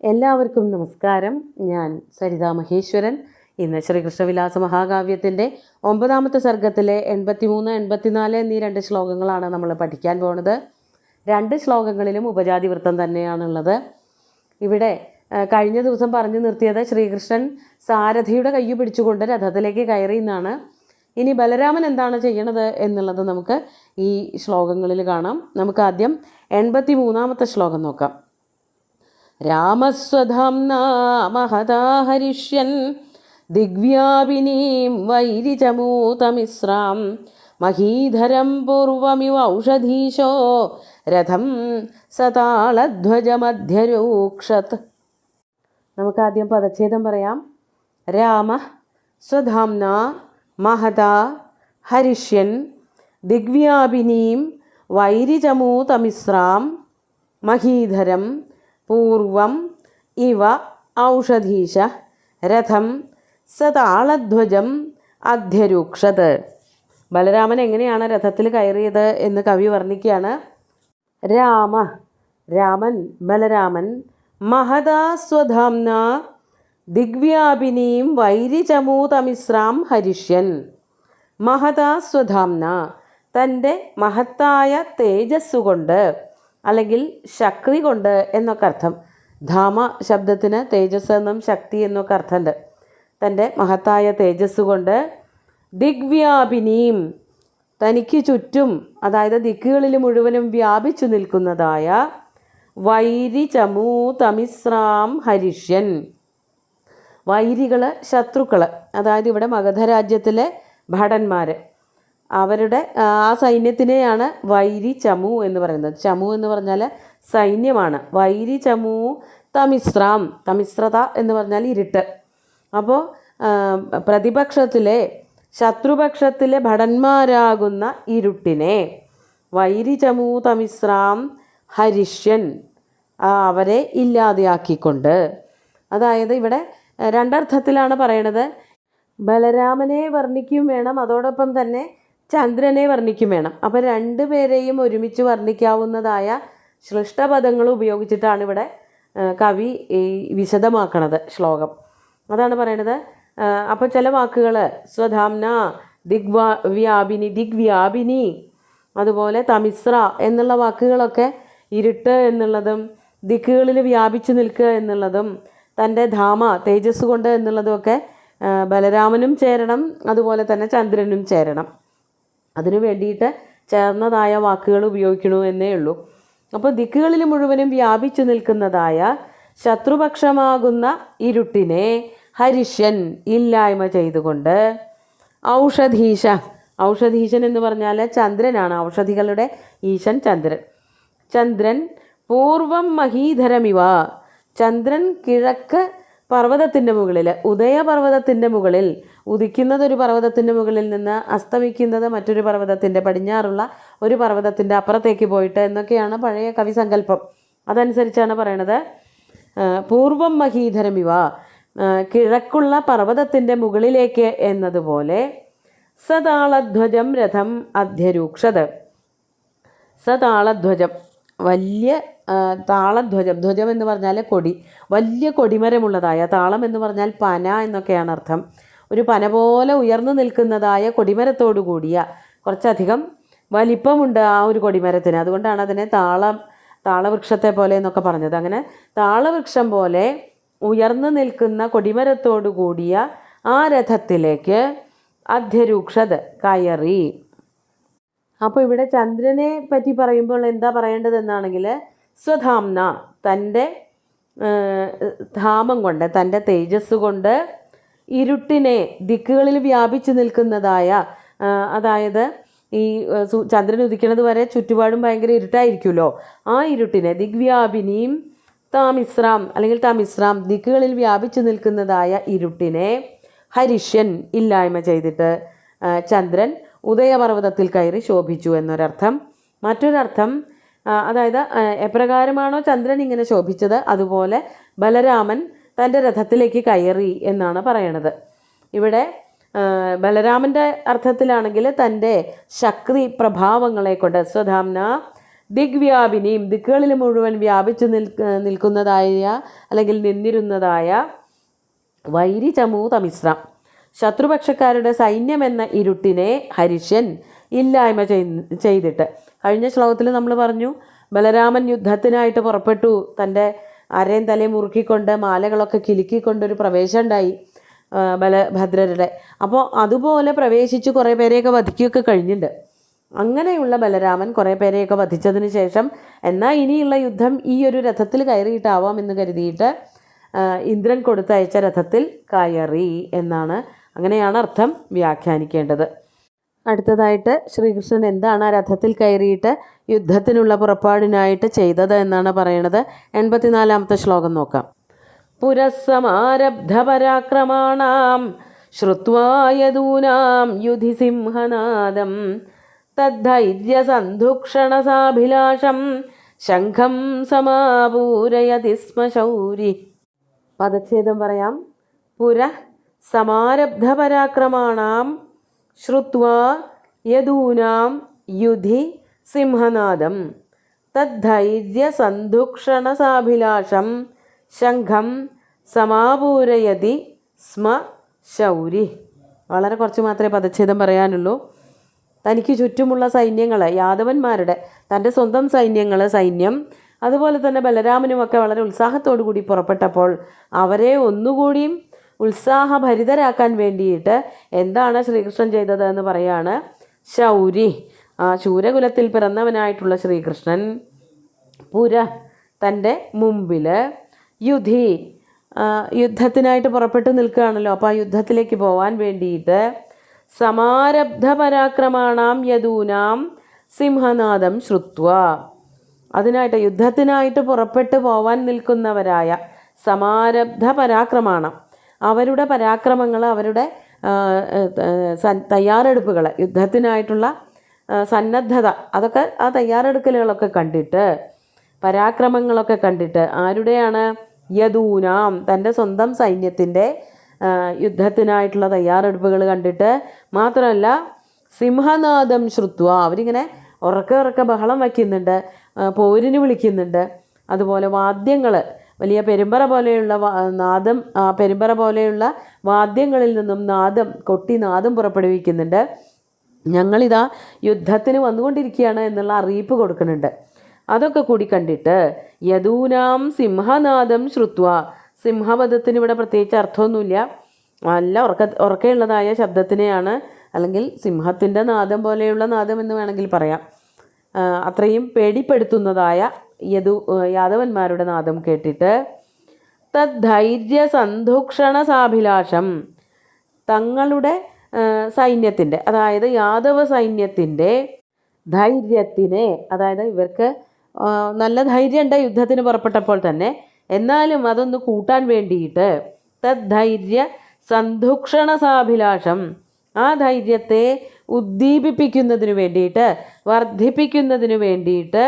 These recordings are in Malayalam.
എല്ലാവർക്കും നമസ്കാരം. ഞാൻ സരിതാ മഹേശ്വരൻ. ഇന്ന് ശ്രീകൃഷ്ണവിലാസ മഹാകാവ്യത്തിൻ്റെ 9ാമത്തെ സർഗത്തിലെ 83, 84 എന്നീ 2 ശ്ലോകങ്ങളാണ് നമ്മൾ പഠിക്കാൻ പോകുന്നത്. 2 ശ്ലോകങ്ങളിലും ഉപജാതി വൃത്തം തന്നെയാണുള്ളത്. ഇവിടെ കഴിഞ്ഞ ദിവസം പറഞ്ഞു നിർത്തിയത് ശ്രീകൃഷ്ണൻ സാരഥിയുടെ കൈ പിടിച്ചുകൊണ്ട് രഥത്തിലേക്ക് കയറി എന്നാണ്. ഇനി ബലരാമൻ എന്താണ് ചെയ്യണത് എന്നുള്ളത് നമുക്ക് ഈ ശ്ലോകങ്ങളിൽ കാണാം. നമുക്ക് ആദ്യം 83ാമത്തെ ശ്ലോകം നോക്കാം. രാമസ്വധാംനാ മഹതാ ഹരിഷ്യൻ ദിഗ്വ്യാപിനീം വൈരിചമൂതമിശ്രാം മഹീധരം പൂർവമിവ ഔഷധീശോ രഥം സതാളധ്വജമധ്യരൂക്ഷത്. നമുക്കാദ്യം പദച്ഛേദം പറയാം. രാമ സ്വധാംനാ മഹതാ ഹരിഷ്യൻ ദിഗ്വ്യാപിനീം വൈരിചമൂതമിശ്രാം മഹീധരം പൂർവം ഇവ ഔഷധീശ രഥം സതാളധ്വജം അധ്യരൂക്ഷത്. ബലരാമൻ എങ്ങനെയാണ് രഥത്തിൽ കയറിയത് എന്ന് കവി വർണ്ണിക്കുകയാണ്. രാമൻ ബലരാമൻ മഹതാ സ്വധാംന ദിഗ്വ്യാപിനീം വൈരിചമൂതമിശ്രാം ഹരിഷ്യൻ. മഹതാ സ്വധാംന തൻ്റെ മഹത്തായ തേജസ്സുകൊണ്ട് അല്ലെങ്കിൽ ശക്തി കൊണ്ട് എന്നൊക്കെ അർത്ഥം. ധാമ ശബ്ദത്തിന് തേജസ് എന്നും ശക്തി എന്നൊക്കെ അർത്ഥമുണ്ട്. തൻ്റെ മഹത്തായ തേജസ് കൊണ്ട് ദിഗ്വ്യാപിനീം തനിക്ക് ചുറ്റും, അതായത് ദിക്കുകളിൽ മുഴുവനും വ്യാപിച്ചു നിൽക്കുന്നതായ വൈരിചമൂതമിശ്രാം ഹരിഷ്യൻ. വൈരികൾ, ശത്രുക്കൾ, അതായത് ഇവിടെ മഗധരാജ്യത്തിലെ ഭടന്മാർ, അവരുടെ ആ സൈന്യത്തിനെയാണ് വൈരി ചമു എന്ന് പറയുന്നത്. ചമു എന്ന് പറഞ്ഞാൽ സൈന്യമാണ്. വൈരി ചമു തമിശ്രാം, തമിശ്രത എന്ന് പറഞ്ഞാൽ ഇരുട്ട്. അപ്പോൾ പ്രതിപക്ഷത്തിലെ, ശത്രുപക്ഷത്തിലെ ഭടന്മാരാകുന്ന ഇരുട്ടിനെ വൈരി ചമു തമിശ്രാം ഹരിഷ്യൻ, അവരെ ഇല്ലാതെയാക്കിക്കൊണ്ട്. അതായത് ഇവിടെ രണ്ടർത്ഥത്തിലാണ് പറയണത്. ബലരാമനെ വർണ്ണിക്കും വേണം, അതോടൊപ്പം തന്നെ ചന്ദ്രനെ വർണ്ണിക്കും വേണം. അപ്പോൾ 2 പേരെയും ഒരുമിച്ച് വർണ്ണിക്കാവുന്നതായ ശ്ലിഷ്ടപദങ്ങൾ ഉപയോഗിച്ചിട്ടാണ് ഇവിടെ കവി വിശദമാക്കണത് ശ്ലോകം. അതാണ് പറയണത്. അപ്പോൾ ചില വാക്കുകൾ സ്വധാംന, ദിഗ്വ്യാപിനി, അതുപോലെ തമിശ്ര എന്നുള്ള വാക്കുകളൊക്കെ ഇരുട്ട് എന്നുള്ളതും ദിക്കുകളിൽ വ്യാപിച്ചു നിൽക്കുക എന്നുള്ളതും തൻ്റെ ധാമ തേജസ് കൊണ്ട് എന്നുള്ളതുമൊക്കെ ബലരാമനും ചേരണം, അതുപോലെ തന്നെ ചന്ദ്രനും ചേരണം. അതിനു വേണ്ടിയിട്ട് ചേർന്നതായ വാക്കുകൾ ഉപയോഗിക്കണു എന്നേ ഉള്ളൂ. അപ്പോൾ ദിക്കുകളിൽ മുഴുവനും വ്യാപിച്ചു നിൽക്കുന്നതായ ശത്രുപക്ഷമാകുന്ന ഇരുട്ടിനെ ഹരിഷ്യൻ ഇല്ലായ്മ ചെയ്തുകൊണ്ട് ഔഷധീശ, ഔഷധീശൻ എന്ന് പറഞ്ഞാൽ ചന്ദ്രനാണ്. ഔഷധികളുടെ ഈശൻ ചന്ദ്രൻ. ചന്ദ്രൻ പൂർവം മഹീധരമിവ, ചന്ദ്രൻ കിഴക്ക് പർവ്വതത്തിൻ്റെ മുകളിൽ, ഉദയപർവ്വതത്തിൻ്റെ മുകളിൽ, ഉദിക്കുന്നത് ഒരു പർവ്വതത്തിൻ്റെ മുകളിൽ നിന്ന് അസ്തമിക്കുന്നത് മറ്റൊരു പർവ്വതത്തിൻ്റെ, പടിഞ്ഞാറുള്ള ഒരു പർവ്വതത്തിൻ്റെ അപ്പുറത്തേക്ക് പോയിട്ട് എന്നൊക്കെയാണ് പഴയ കവി സങ്കല്പം. അതനുസരിച്ചാണ് പറയണത്. പൂർവം മഹീധരമിവ, കിഴക്കുള്ള പർവ്വതത്തിൻ്റെ മുകളിലേക്ക് എന്നതുപോലെ സതാളധ്വജം രഥം അധ്യരൂക്ഷത്. സതാളധ്വജം, വലിയ താളധ്വജം, ധ്വജം എന്ന് പറഞ്ഞാൽ കൊടി, വലിയ കൊടിമരമുള്ളതായ, താളം എന്ന് പറഞ്ഞാൽ പന എന്നൊക്കെയാണ് അർത്ഥം. ഒരു പന പോലെ ഉയർന്നു നിൽക്കുന്നതായ കൊടിമരത്തോടു കൂടിയ, കുറച്ചധികം വലിപ്പമുണ്ട് ആ ഒരു കൊടിമരത്തിന്, അതുകൊണ്ടാണ് അതിനെ താളവൃക്ഷത്തെ പോലെ എന്നൊക്കെ പറഞ്ഞത്. അങ്ങനെ താളവൃക്ഷം പോലെ ഉയർന്നു നിൽക്കുന്ന കൊടിമരത്തോടു കൂടിയ ആ രഥത്തിലേക്ക് അധ്യരൂക്ഷത് കയറി. അപ്പോൾ ഇവിടെ ചന്ദ്രനെ പറ്റി പറയുമ്പോൾ എന്താ പറയേണ്ടതെന്നാണെങ്കിൽ സ്വധാംന, തൻ്റെ ധാമം കൊണ്ട്, തൻ്റെ തേജസ് കൊണ്ട് ഇരുട്ടിനെ, ദിക്കുകളിൽ വ്യാപിച്ചു നിൽക്കുന്നതായ, അതായത് ഈ ചന്ദ്രൻ ഉദിക്കുന്നത് വരെ ചുറ്റുപാടും ഭയങ്കര ഇരുട്ടായിരിക്കുമല്ലോ, ആ ഇരുട്ടിനെ ദിഗ്വ്യാപിനിയും തമിശ്രാം അല്ലെങ്കിൽ തമിശ്രാം, ദിക്കുകളിൽ വ്യാപിച്ചു നിൽക്കുന്നതായ ഇരുട്ടിനെ ഹരിഷ്യൻ ഇല്ലായ്മ ചെയ്തിട്ട് ചന്ദ്രൻ ഉദയപർവ്വതത്തിൽ കയറി ശോഭിച്ചു എന്നൊരർത്ഥം. മറ്റൊരർത്ഥം, അതായത് എപ്രകാരമാണോ ചന്ദ്രൻ ഇങ്ങനെ ശോഭിച്ചത് അതുപോലെ ബലരാമൻ തൻ്റെ രഥത്തിലേക്ക് കയറി എന്നാണ് പറയണത്. ഇവിടെ ബലരാമൻ്റെ അർത്ഥത്തിലാണെങ്കിൽ തൻ്റെ ശക്തി പ്രഭാവങ്ങളെ കൊണ്ട്, സ്വധാംന ദിഗ്വ്യാപിനിയും ദിക്കുകളിൽ മുഴുവൻ വ്യാപിച്ചു നിൽക്കുന്നതായ അല്ലെങ്കിൽ നിന്നിരുന്നതായ വൈരിചമൂതമിശ്രം ശത്രുപക്ഷക്കാരുടെ സൈന്യമെന്ന ഇരുട്ടിനെ ഹരിഷ്യൻ ഇല്ലായ്മ ചെയ്തിട്ട്. കഴിഞ്ഞ ശ്ലോകത്തിൽ നമ്മൾ പറഞ്ഞു ബലരാമൻ യുദ്ധത്തിനായിട്ട് പുറപ്പെട്ടു. തൻ്റെ അരയും തലയും മുറുക്കിക്കൊണ്ട് മാലകളൊക്കെ കിലുക്കിക്കൊണ്ടൊരു പ്രവേശം ഉണ്ടായി ബലഭദ്രരുടെ. അപ്പോൾ അതുപോലെ പ്രവേശിച്ച് കുറേ പേരെയൊക്കെ വധിക്കുകയൊക്കെ കഴിഞ്ഞിട്ടുണ്ട്. അങ്ങനെയുള്ള ബലരാമൻ കുറേ പേരെയൊക്കെ വധിച്ചതിന് ശേഷം എന്നാൽ ഇനിയുള്ള യുദ്ധം ഈ ഒരു രഥത്തിൽ കയറിയിട്ടാവാം എന്ന് കരുതിയിട്ട് ഇന്ദ്രൻ കൊടുത്തയച്ച രഥത്തിൽ കയറി എന്നാണ്, അങ്ങനെയാണ് അർത്ഥം വ്യാഖ്യാനിക്കേണ്ടത്. അടുത്തതായിട്ട് ശ്രീകൃഷ്ണൻ എന്താണ് ആ രഥത്തിൽ കയറിയിട്ട് യുദ്ധത്തിനുള്ള പുറപ്പാടിനായിട്ട് ചെയ്തത് എന്നാണ് പറയണത്. 84-ാമത്തെ ശ്ലോകം നോക്കാം. പുരസ്സമാരബ്ധ പരാക്രമാണാം ശ്രുത്വാ യദൂനാം യുധി സിംഹനാദം തദ്ധൈര്യസന്ധുക്ഷണസാഭിലാഷം ശംഖം സമാപൂരയതി സ്മ ശൗരി. പദച്ഛേദം പറയാം. പുര സമാരബ്ധ പരാക്രമാണാം ശ്രുത്വാ യദൂനാം യുധി സിംഹനാദം തദ്ധൈര്യസന്ധുക്ഷണസാഭിലാഷം ശംഖം സമാപൂരയതി സ്മ ശൗരി. വളരെ കുറച്ച് മാത്രമേ പദച്ഛേദം പറയാനുള്ളൂ. തനിക്ക് ചുറ്റുമുള്ള സൈന്യങ്ങൾ, യാദവന്മാരുടെ തൻ്റെ സ്വന്തം സൈന്യം, അതുപോലെ തന്നെ ബലരാമനുമൊക്കെ വളരെ ഉത്സാഹത്തോടു കൂടി പുറപ്പെട്ടപ്പോൾ അവരെ ഒന്നുകൂടിയും ഉത്സാഹഭരിതരാക്കാൻ വേണ്ടിയിട്ട് എന്താണ് ശ്രീകൃഷ്ണൻ ചെയ്തത് എന്ന് പറയാണ്. ശൗരി, ആ ശൂരകുലത്തിൽ പിറന്നവനായിട്ടുള്ള ശ്രീകൃഷ്ണൻ പുര തൻ്റെ മുമ്പിൽ യുധി യുദ്ധത്തിനായിട്ട് പുറപ്പെട്ടു നിൽക്കുകയാണല്ലോ. അപ്പോൾ ആ യുദ്ധത്തിലേക്ക് പോകാൻ വേണ്ടിയിട്ട് സമാരബ്ധ പരാക്രമാണാം യദൂനാം സിംഹനാദം ശ്രുത്വ, അതിനായിട്ട് യുദ്ധത്തിനായിട്ട് പുറപ്പെട്ടു പോവാൻ നിൽക്കുന്നവരായ സമാരബ്ധ പരാക്രമാണം, അവരുടെ പരാക്രമങ്ങൾ, അവരുടെ തയ്യാറെടുപ്പുകൾ, യുദ്ധത്തിനായിട്ടുള്ള സന്നദ്ധത, അതൊക്കെ ആ തയ്യാറെടുക്കലുകളൊക്കെ കണ്ടിട്ട്, പരാക്രമങ്ങളൊക്കെ കണ്ടിട്ട് ആരുടെയാണ്? യദൂനാം, തൻ്റെ സ്വന്തം സൈന്യത്തിൻ്റെ യുദ്ധത്തിനായിട്ടുള്ള തയ്യാറെടുപ്പുകൾ കണ്ടിട്ട് മാത്രമല്ല സിംഹനാദം ശ്രുത്വ, അവരിങ്ങനെ ഉറക്കെ ബഹളം വയ്ക്കുന്നുണ്ട്, പോരിന് വിളിക്കുന്നുണ്ട്. അതുപോലെ വാദ്യങ്ങൾ, വലിയ പെരുമ്പറ പോലെയുള്ള നാദം, പെരുമ്പറ പോലെയുള്ള വാദ്യങ്ങളിൽ നിന്നും കൊട്ടി നാദം പുറപ്പെടുവിക്കുന്നുണ്ട്. ഞങ്ങളിതാ യുദ്ധത്തിന് വന്നുകൊണ്ടിരിക്കുകയാണ് എന്നുള്ള അറിയിപ്പ് കൊടുക്കുന്നുണ്ട്. അതൊക്കെ കൂടി കണ്ടിട്ട് യദൂനാം സിംഹനാദം ശ്രുത്വ, സിംഹപദത്തിന് ഇവിടെ പ്രത്യേകിച്ച് അർത്ഥമൊന്നുമില്ല, നല്ല ഉറക്കെയുള്ളതായ ശബ്ദത്തിനെയാണ്, അല്ലെങ്കിൽ സിംഹത്തിൻ്റെ നാദം പോലെയുള്ള നാദം എന്ന് വേണമെങ്കിൽ പറയാം. അത്രയും പേടിപ്പെടുത്തുന്നതായ യാദവന്മാരുടെ നാദം കേട്ടിട്ട് തദ്ധൈര്യ സന്ധുക്ഷണസാഭിലാഷം, തങ്ങളുടെ സൈന്യത്തിൻ്റെ, അതായത് യാദവ സൈന്യത്തിൻ്റെ ധൈര്യത്തിനെ, അതായത് ഇവർക്ക് നല്ല ധൈര്യമുണ്ട് യുദ്ധത്തിന് പുറപ്പെട്ടപ്പോൾ തന്നെ, എന്നാലും അതൊന്ന് കൂട്ടാൻ വേണ്ടിയിട്ട് തദ്ധൈര്യ സന്ധുക്ഷണസാഭിലാഷം, ആ ധൈര്യത്തെ ഉദ്ദീപിപ്പിക്കുന്നതിന് വേണ്ടിയിട്ട്, വർദ്ധിപ്പിക്കുന്നതിന് വേണ്ടിയിട്ട്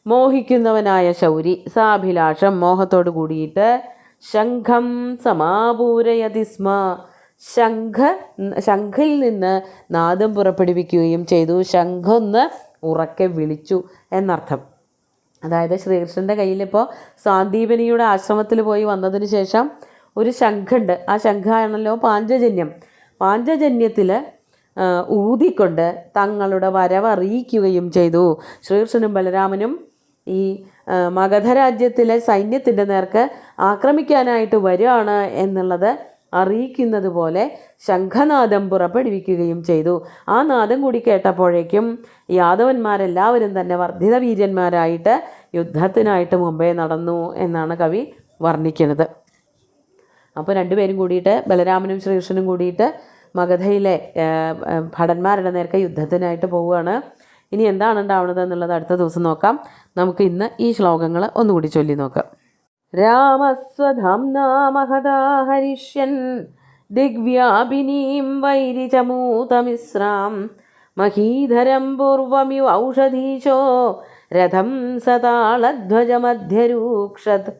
മോഹിക്കുന്നവനായ ശൗരി, സാഭിലാഷം, മോഹത്തോട് കൂടിയിട്ട് ശംഖം സമാപൂരയതി സ്മ, ശംഖിൽ നിന്ന് നാദം പുറപ്പെടുവിക്കുകയും ചെയ്തു. ശംഖൊന്ന് ഉറക്കെ വിളിച്ചു എന്നർത്ഥം. അതായത് ശ്രീകൃഷ്ണൻ്റെ കയ്യിലിപ്പോൾ സാന്ദീപനിയുടെ ആശ്രമത്തിൽ പോയി വന്നതിന് ശേഷം ഒരു ശംഖുണ്ട്. ആ ശംഖാണല്ലോ പാഞ്ചജന്യം. പാഞ്ചജന്യത്തിൽ ഊതിക്കൊണ്ട് തങ്ങളുടെ വരവ് അറിയിക്കുകയും ചെയ്തു. ശ്രീകൃഷ്ണനും ബലരാമനും ഈ മഗധ രാജ്യത്തിലെ സൈന്യത്തിൻ്റെ നേർക്ക് ആക്രമിക്കാനായിട്ട് വരികയാണ് എന്നുള്ളത് അറിയിക്കുന്നത് പോലെ ശംഖനാദം പുറപ്പെടുവിക്കുകയും ചെയ്തു. ആ നാദം കൂടി കേട്ടപ്പോഴേക്കും യാദവന്മാരെല്ലാവരും തന്നെ വർദ്ധിത വീര്യന്മാരായിട്ട് യുദ്ധത്തിനായിട്ട് മുമ്പേ നടന്നു എന്നാണ് കവി വർണ്ണിക്കുന്നത്. അപ്പോൾ രണ്ടുപേരും കൂടിയിട്ട്, ബലരാമനും ശ്രീകൃഷ്ണനും കൂടിയിട്ട് മഗധയിലെ ഭടന്മാരുടെ നേർക്ക് യുദ്ധത്തിനായിട്ട് പോവുകയാണ്. ഇനി എന്താണ് ഉണ്ടാവുന്നത് എന്നുള്ളത് അടുത്ത ദിവസം നോക്കാം. നമുക്ക് ഇന്ന് ഈ ശ്ലോകങ്ങൾ ഒന്നുകൂടി ചൊല്ലി നോക്കാം. രാമസ്വധാംനാ മഹദാ ഹരിഷ്യൻ ദിഗ്വ്യാപിനീം വൈരിചമൂതമിശ്രാം മഹീധരം പൂർവമിവ ഔഷധീശോ രഥം സതാളധ്വജമധ്യരൂക്ഷത്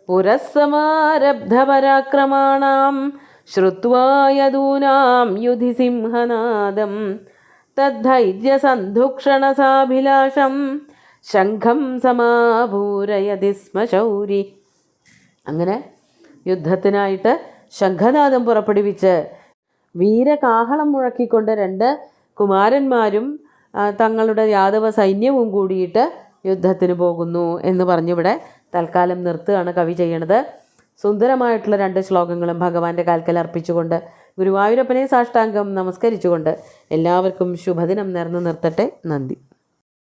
പുരസ്സമാരബ്ധപരാക്രമാണാം ശ്രുത്വാ യദൂനാം യുധി സിംഹനാദം തദ്ധൈര്യസന്ധുക്ഷണസാഭിലാഷം ശംഖം സമാപൂരയതി സ്മ ശൗരി. അങ്ങനെ യുദ്ധത്തിനായിട്ട് ശംഖനാദം പുറപ്പെടുവിച്ച് വീരകാഹളം മുഴക്കിക്കൊണ്ട് 2 കുമാരന്മാരും തങ്ങളുടെ യാദവ സൈന്യവും കൂടിയിട്ട് യുദ്ധത്തിന് പോകുന്നു എന്ന് പറഞ്ഞിവിടെ തൽക്കാലം നിർത്തുകയാണ് കവി ചെയ്യണത്. സുന്ദരമായിട്ടുള്ള 2 ശ്ലോകങ്ങളും ഭഗവാന്റെ കാൽക്കൽ അർപ്പിച്ചുകൊണ്ട് ഗുരുവായൂരപ്പനെ സാഷ്ടാംഗം നമസ്കരിച്ചുകൊണ്ട് എല്ലാവർക്കും ശുഭദിനം നേർന്നു നിർത്തട്ടെ. നന്ദി.